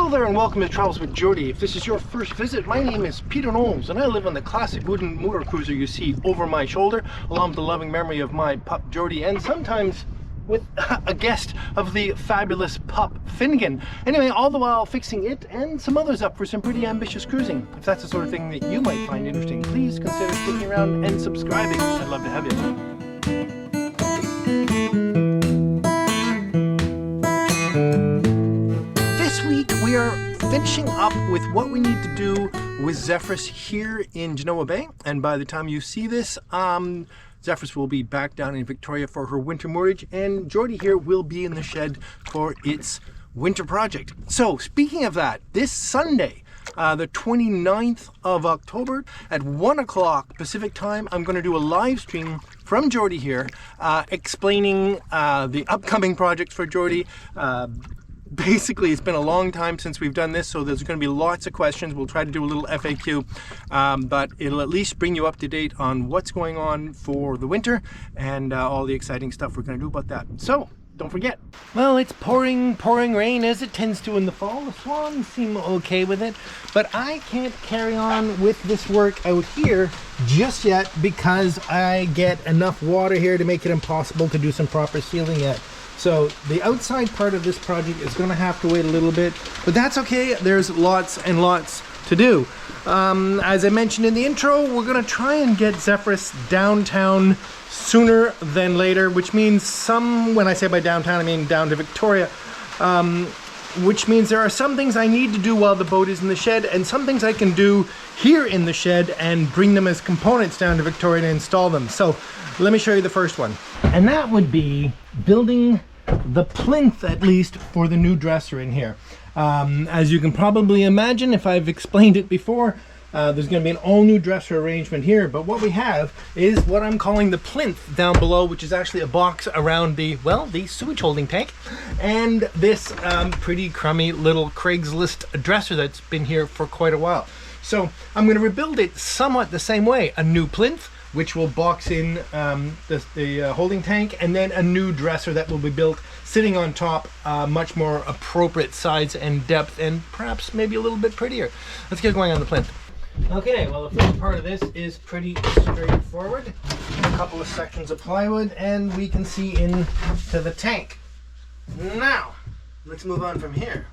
Hello there and welcome to Travels with Geordie. If this is your first visit, my name is Peter Knowles and I live on the classic wooden motor cruiser you see over my shoulder, along with the loving memory of my pup Geordie, and sometimes with a guest of the fabulous pup Finnegan. Anyway, all the while fixing it and some others up for some pretty ambitious cruising. If that's the sort of thing that you might find interesting, please consider sticking around and subscribing. I'd love to have you. This week we are finishing up with what we need to do with Zephyrus here in Genoa Bay, and by the time you see this, Zephyrus will be back down in Victoria for her winter moorage, and Geordie here will be in the shed for its winter project. So speaking of that, this Sunday, the 29th of October at 1 o'clock Pacific time, I'm going to do a live stream from Geordie here, explaining the upcoming projects for Geordie. Basically, it's been a long time since we've done this, so there's going to be lots of questions. We'll try to do a little FAQ, but it'll at least bring you up to date on what's going on for the winter and all the exciting stuff we're going to do about that. So, don't forget. Well, it's pouring rain as it tends to in the fall. The swans seem okay with it, but I can't carry on with this work out here just yet because I get enough water here to make it impossible to do some proper sealing yet. So the outside part of this project is going to have to wait a little bit, but that's okay. There's lots and lots to do. As I mentioned in the intro, we're going to try and get Zephyrus downtown sooner than later, which means when I say by downtown, I mean down to Victoria, which means there are some things I need to do while the boat is in the shed and some things I can do here in the shed and bring them as components down to Victoria to install them. So let me show you the first one. And that would be building the plinth, at least, for the new dresser in here. As you can probably imagine, if I've explained it before, there's going to be an all new dresser arrangement here, but what we have is what I'm calling the plinth down below, which is actually a box around the sewage holding tank, and this pretty crummy little Craigslist dresser that's been here for quite a while. So I'm going to rebuild it somewhat the same way. A new plinth, which will box in the holding tank, and then a new dresser that will be built sitting on top, much more appropriate size and depth, and perhaps maybe a little bit prettier. Let's get going on the plinth. Okay, well, the first part of this is pretty straightforward. A couple of sections of plywood, and we can see into the tank. Now, let's move on from here.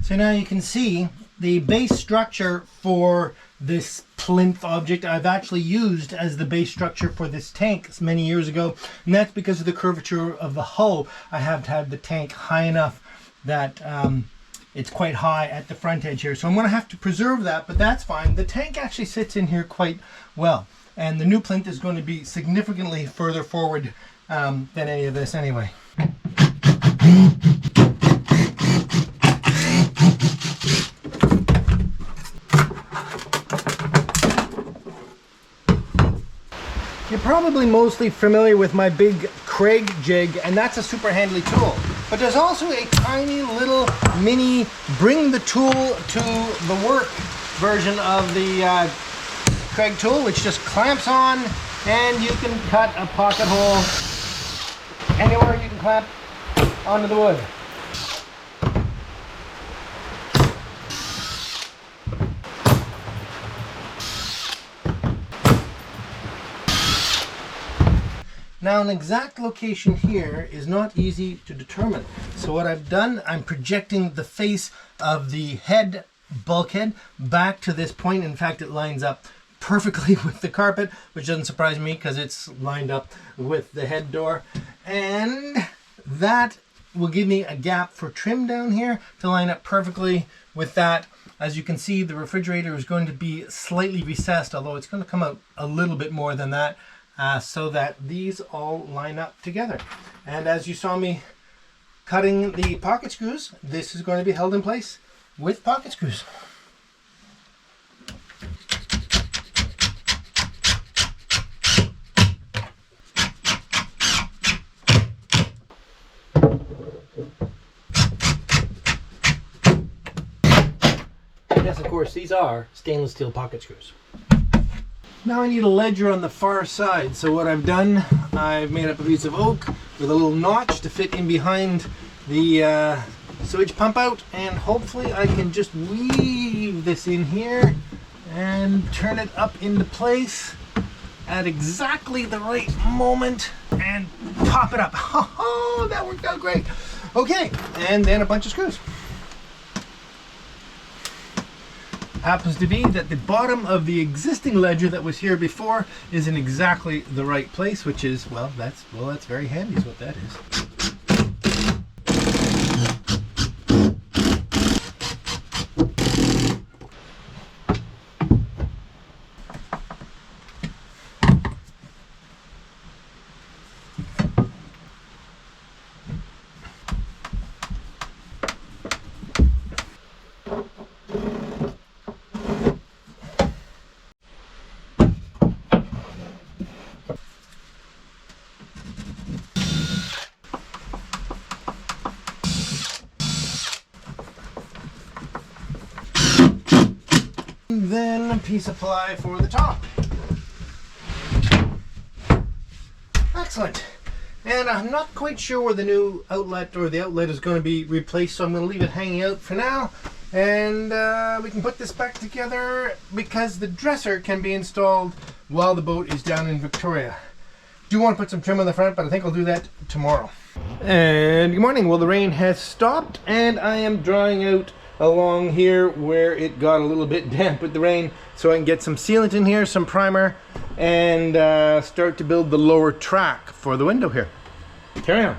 So now you can see the base structure for this plinth object I've actually used as the base structure for this tank many years ago, and that's because of the curvature of the hull. I have had the tank high enough that it's quite high at the front edge here, so I'm going to have to preserve that, but that's fine. The tank actually sits in here quite well, and the new plinth is going to be significantly further forward than any of this anyway. You're probably mostly familiar with my big Craig jig, and that's a super handy tool. But there's also a tiny little mini bring the tool to the work version of the Craig tool, which just clamps on, and you can cut a pocket hole anywhere you can clamp onto the wood. Now, an exact location here is not easy to determine. So what I've done, I'm projecting the face of the head bulkhead back to this point. In fact, it lines up perfectly with the carpet, which doesn't surprise me because it's lined up with the head door. And that will give me a gap for trim down here to line up perfectly with that. As you can see, the refrigerator is going to be slightly recessed, although it's going to come out a little bit more than that. So that these all line up together. And as you saw me cutting the pocket screws, this is going to be held in place with pocket screws. of course, these are stainless steel pocket screws. Now I need a ledger on the far side, so what I've done, I've made up a piece of oak with a little notch to fit in behind the sewage pump out, and hopefully I can just weave this in here and turn it up into place at exactly the right moment and pop it up. Oh, that worked out great. Okay, and then a bunch of screws. Happens to be that the bottom of the existing ledger that was here before is in exactly the right place, which is, well, that's very handy is what that is. Then a piece of ply for the top. Excellent. And I'm not quite sure where the new outlet or the outlet is going to be replaced, so I'm going to leave it hanging out for now. And we can put this back together because the dresser can be installed while the boat is down in Victoria. Do want to put some trim on the front, but I think I'll do that tomorrow. And good morning. Well, the rain has stopped and I am drying out along here where it got a little bit damp with the rain, so I can get some sealant in here, some primer, and start to build the lower track for the window here. Carry on.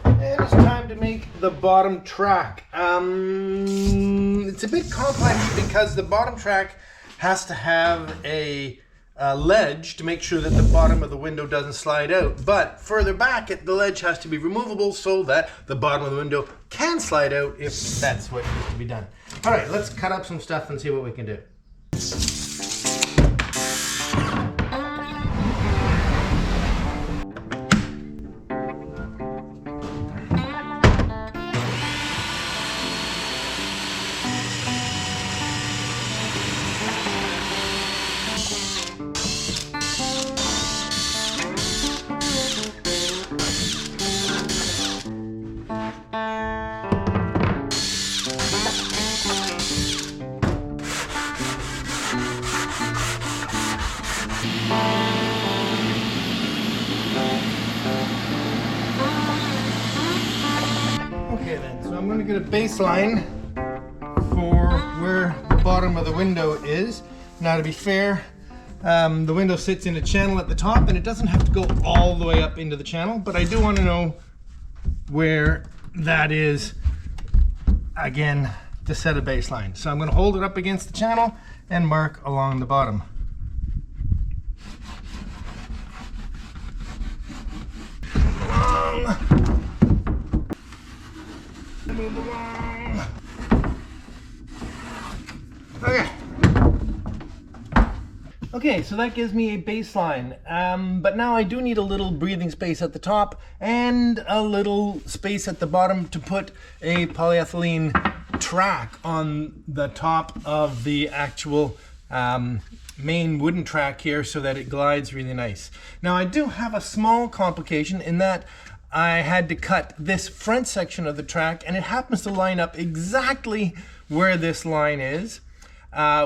And it's time to make the bottom track. It's a bit complex because the bottom track has to have a ledge to make sure that the bottom of the window doesn't slide out, but further back the ledge has to be removable so that the bottom of the window can slide out if that's what needs to be done. All right, let's cut up some stuff and see what we can do. I'm going to get a baseline for where the bottom of the window is. Now, to be fair, the window sits in a channel at the top and it doesn't have to go all the way up into the channel, but I do want to know where that is, again, to set a baseline. So I'm going to hold it up against the channel and mark along the bottom. Move along. Okay, so that gives me a baseline, but now I do need a little breathing space at the top and a little space at the bottom to put a polyethylene track on the top of the actual main wooden track here so that it glides really nice. Now I do have a small complication in that I had to cut this front section of the track and it happens to line up exactly where this line is,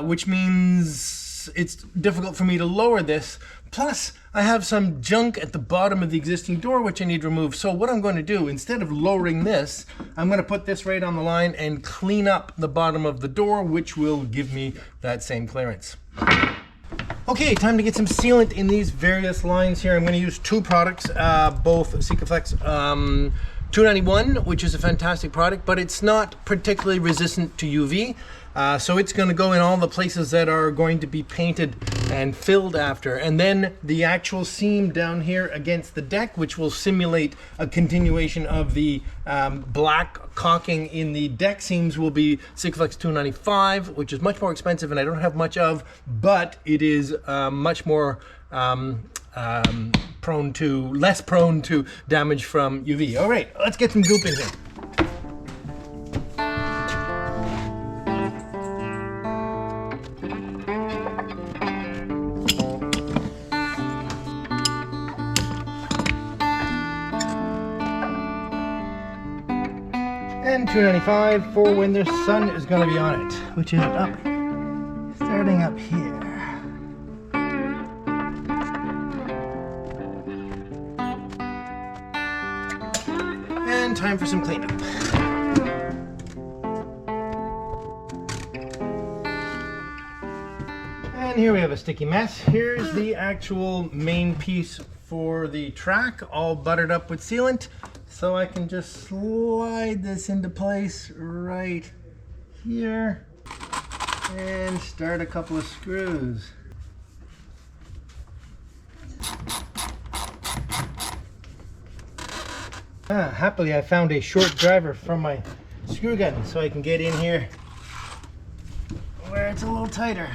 which means it's difficult for me to lower this. Plus, I have some junk at the bottom of the existing door which I need removed. So what I'm going to do, instead of lowering this, I'm going to put this right on the line and clean up the bottom of the door, which will give me that same clearance. Okay, time to get some sealant in these various lines here. I'm going to use two products, both Sikaflex 291, which is a fantastic product, but it's not particularly resistant to UV. So it's going to go in all the places that are going to be painted and filled after. And then the actual seam down here against the deck, which will simulate a continuation of the black caulking in the deck seams, will be Sikaflex 295, which is much more expensive and I don't have much of, but it is much more less prone to damage from UV. All right, let's get some goop in here. And $2.95 for when the sun is going to be on it, which is starting up here. And time for some cleanup. And here we have a sticky mess. Here's the actual main piece for the track, all buttered up with sealant. So I can just slide this into place right here and start a couple of screws. Happily I found a short driver from my screw gun so I can get in here where it's a little tighter.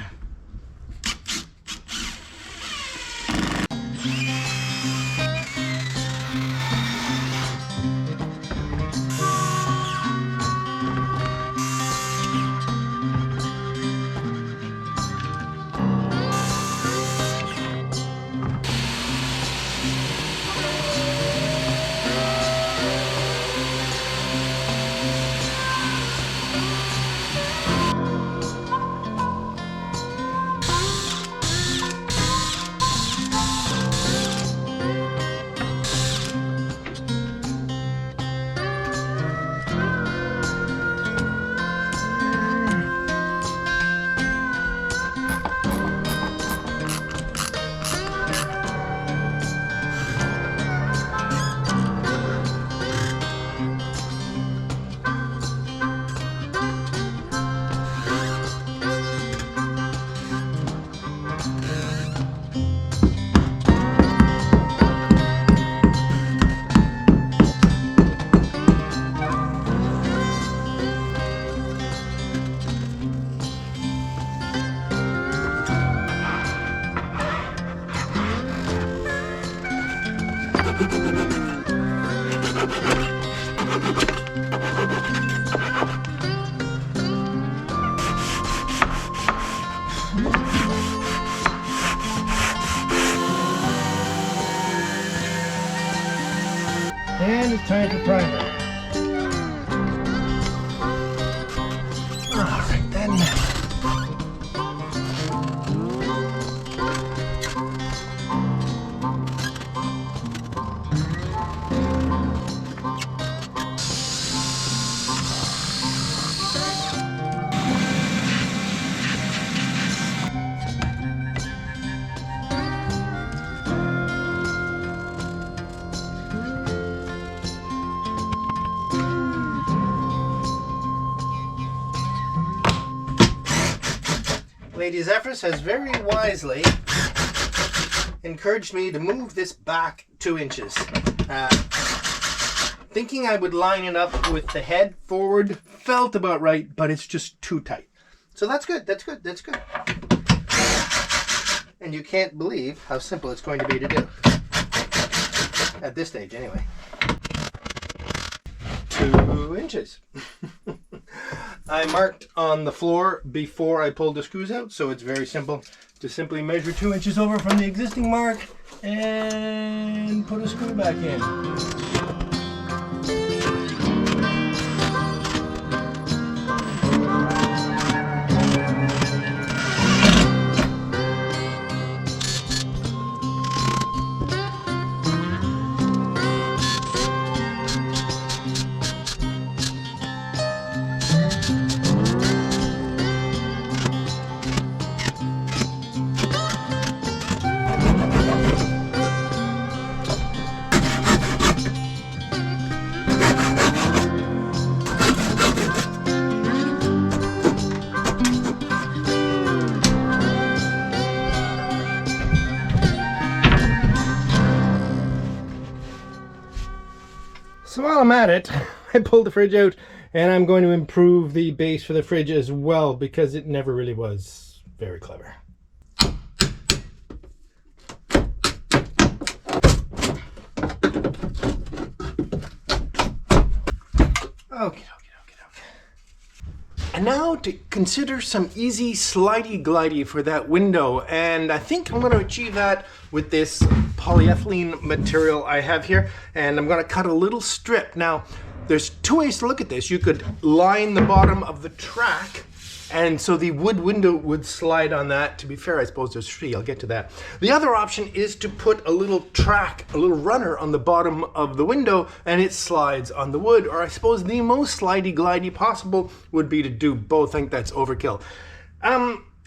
And it's time for primer. Alright then. Lady Zephyrus has very wisely encouraged me to move this back 2 inches. Thinking I would line it up with the head forward, felt about right, but it's just too tight. So that's good, that's good, that's good. And you can't believe how simple it's going to be to do. At this stage, anyway. 2 inches. I marked on the floor before I pulled the screws out, so it's very simple to simply measure 2 inches over from the existing mark and put a screw back in. So while I'm at it, I pulled the fridge out and I'm going to improve the base for the fridge as well because it never really was very clever. Okay. And now to consider some easy slidey-glidey for that window, and I think I'm going to achieve that with this polyethylene material I have here, and I'm going to cut a little strip. Now, there's two ways to look at this. You could line the bottom of the track, and so the wood window would slide on that. To be fair, I suppose there's three. I'll get to that. The other option is to put a little track, a little runner on the bottom of the window, and it slides on the wood. Or I suppose the most slidey-glidey possible would be to do both. I think that's overkill.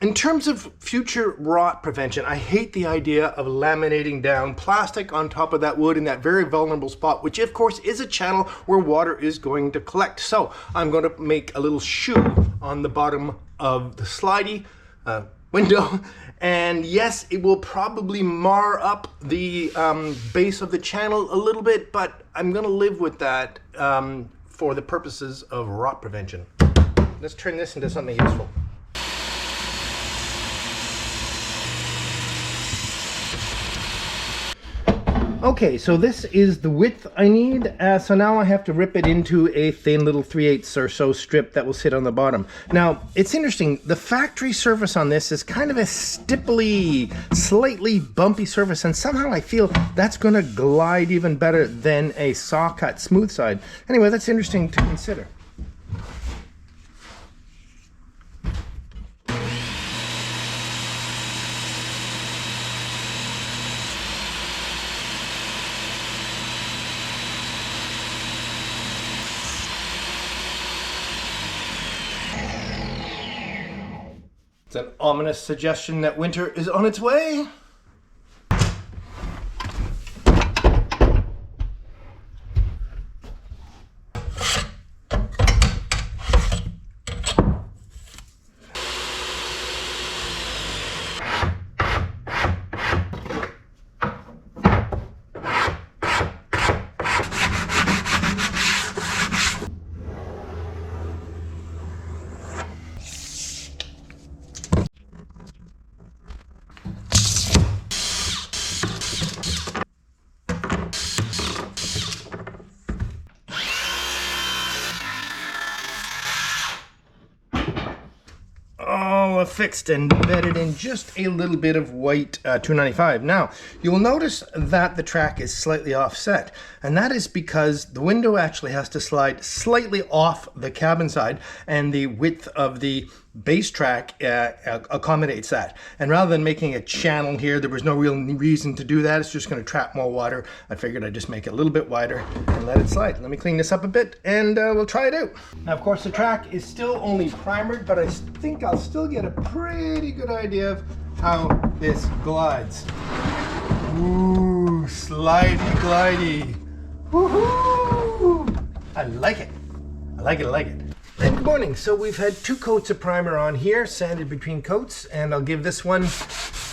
In terms of future rot prevention, I hate the idea of laminating down plastic on top of that wood in that very vulnerable spot, which of course is a channel where water is going to collect. So I'm going to make a little shoe on the bottom of the slidey window. And yes, it will probably mar up the base of the channel a little bit, but I'm going to live with that for the purposes of rot prevention. Let's turn this into something useful. Okay, so this is the width I need, so now I have to rip it into a thin little 3/8 or so strip that will sit on the bottom. Now, it's interesting, the factory surface on this is kind of a stipply, slightly bumpy surface, and somehow I feel that's going to glide even better than a saw-cut smooth side. Anyway, that's interesting to consider. It's an ominous suggestion that winter is on its way. Fixed and bedded in just a little bit of white 295. Now, you will notice that the track is slightly offset, and that is because the window actually has to slide slightly off the cabin side, and the width of the base track accommodates that. And rather than making a channel here, there was no real reason to do that. It's just going to trap more water. I figured I'd just make it a little bit wider and let it slide. Let me clean this up a bit and we'll try it out. Now, of course, the track is still only primered, but I think I'll still get a pretty good idea of how this glides. Ooh, slidey glidey. Woohoo! I like it. I like it, I like it. And good morning. So we've had 2 coats of primer on here, sanded between coats, and I'll give this one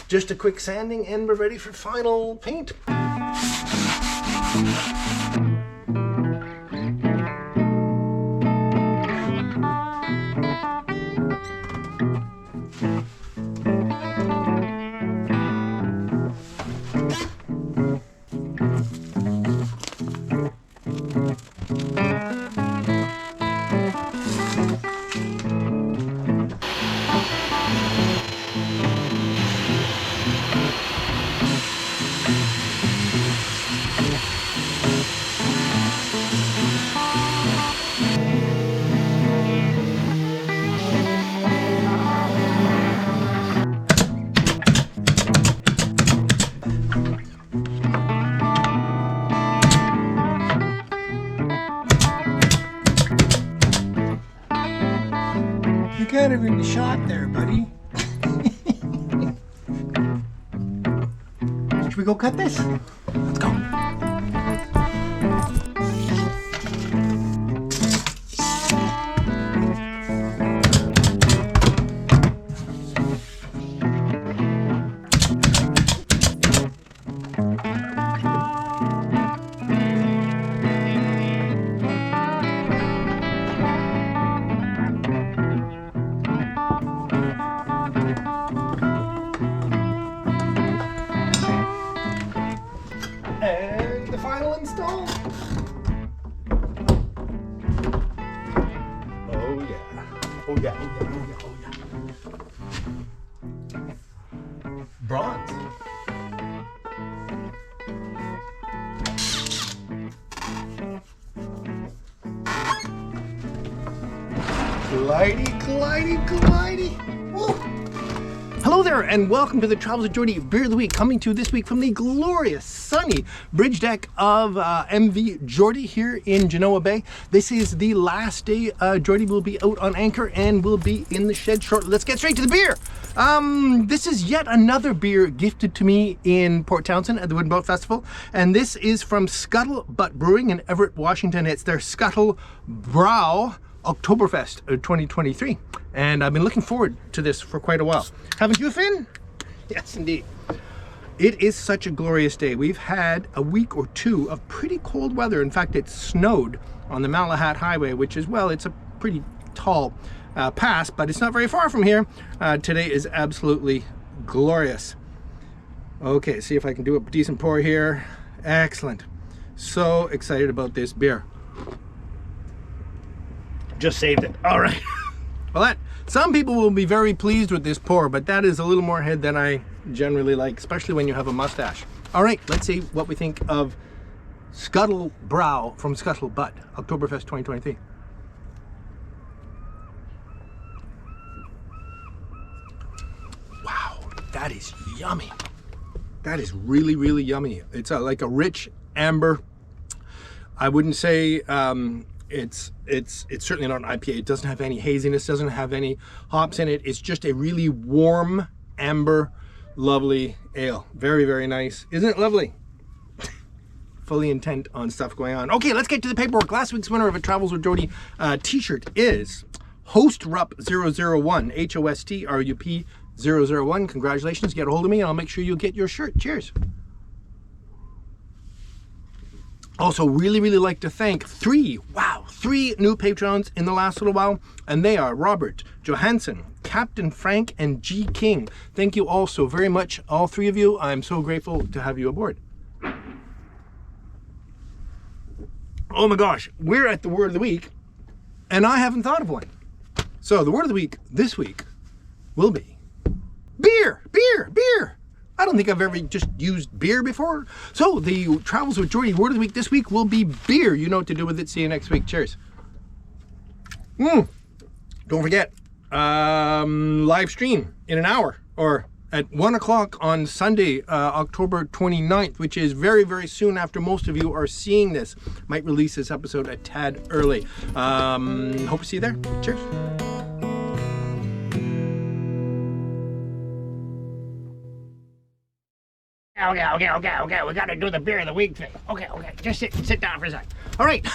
just a quick sanding and we're ready for final paint. Kind of in the shot there, buddy. Should we go cut this? Let's go. Bronze. glidey. Woo. Hello there, and welcome to the Travels with Geordie Beer of the Week, coming to you this week from the glorious, sunny bridge deck of MV Geordie here in Genoa Bay. This is the last day Geordie will be out on anchor and will be in the shed shortly. Let's get straight to the beer. This is yet another beer gifted to me in Port Townsend at the Wooden Boat Festival, and this is from Scuttlebutt Brewing in Everett, Washington. It's their Scuttle Brow Oktoberfest 2023, and I've been looking forward to this for quite a while. Haven't you, Finn? Yes, indeed. It is such a glorious day. We've had a week or two of pretty cold weather. In fact, it snowed on the Malahat Highway, which is, well, it's a pretty tall pass, but it's not very far from here. Today is absolutely glorious. Okay, see if I can do a decent pour here. Excellent. So excited about this beer. Just saved it. All right. Well, some people will be very pleased with this pour, but that is a little more head than I generally like, especially when you have a mustache. All right, let's see what we think of Scuttle Brow from Scuttlebutt Oktoberfest 2023. Wow, that is yummy. That is really, really yummy. It's like a rich amber. I wouldn't say it's certainly not an IPA. It doesn't have any haziness, doesn't have any hops in it. It's just a really warm, amber, lovely ale. Very, very nice. Isn't it lovely? Fully intent on stuff going on. Okay, let's get to the paperwork. Last week's winner of a Travels with Geordie t-shirt is Hostrup 001, H-O-S-T-R-U-P 001. Congratulations. Get a hold of me and I'll make sure you get your shirt. Cheers. Also, really like to thank three new patrons in the last little while, and they are Robert Johansson, Captain Frank, and G. King. Thank you all so very much, all three of you. I'm so grateful to have you aboard. Oh my gosh, we're at the word of the week, and I haven't thought of one. So the word of the week this week will be beer. I don't think I've ever just used beer before. So the Travels with Geordie word of the week this week will be beer. You know what to do with it. See you next week. Cheers. Don't forget, live stream in an hour or at 1 o'clock on Sunday, October 29th, which is very, very soon after most of you are seeing this. Might release this episode a tad early. Hope to see you there. Cheers. Okay. We got to do the beer of the week thing. Okay. Just sit down for a second. All right.